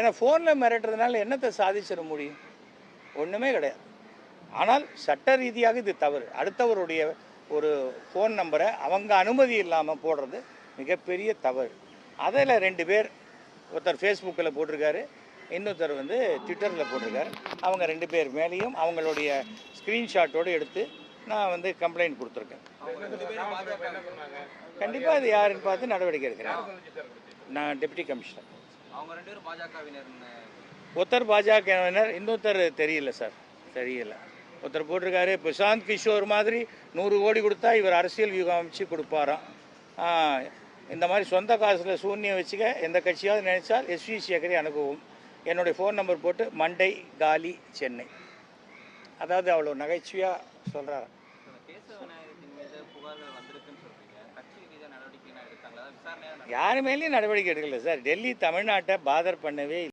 ஏன்னா ஃபோனில் மிரட்டுறதுனால என்னத்தை சாதிச்சிட முடியும்? ஒன்றுமே கிடையாது. ஆனால் சட்ட ரீதியாக இது தவறு. அடுத்தவருடைய ஒரு ஃபோன் நம்பரை அவங்க அனுமதி இல்லாமல் போடுறது மிகப்பெரிய தவறு. அதில் 2 பேர், ஒருத்தர் ஃபேஸ்புக்கில் போட்டிருக்காரு, இன்னொருத்தர் வந்து ட்விட்டரில் போட்டிருக்காரு. அவங்க 2 பேர் மேலேயும் அவங்களுடைய ஸ்க்ரீன்ஷாட்டோடு எடுத்து நான் வந்து கம்ப்ளைண்ட் கொடுத்துருக்கேன். கண்டிப்பாக இது யாருன்னு பார்த்து நடவடிக்கை எடுக்கிறேன். நான் டெப்டி கமிஷனர். அவங்க 2 பேரும் பாஜகவினர்னு. ஒருத்தர் பாஜகவினர், இன்னொருத்தர் தெரியல சார், தெரியல. ஒருத்தர் போட்டிருக்காரு, பிரசாந்த் கிஷோர் மாதிரி 100 கோடி கொடுத்தா இவர் அரசியல் வியூகம் அமைச்சு கொடுப்பாராம். இந்த மாதிரி சொந்த காசில் சூன்யம் வச்சுக்க எந்த கட்சியாவது நினைச்சால் எஸ்வி சேகரை அனுபவம். என்னுடைய ஃபோன் நம்பர் போட்டு மண்டை காலி சென்னை. அதாவது அவ்வளோ நகைச்சுவையாக சொல்கிறார். யார் மேலேயும் நடவடிக்கை எடுக்கல சார். டெல்லி தமிழ்நாட்டை பாதர் பண்ணவே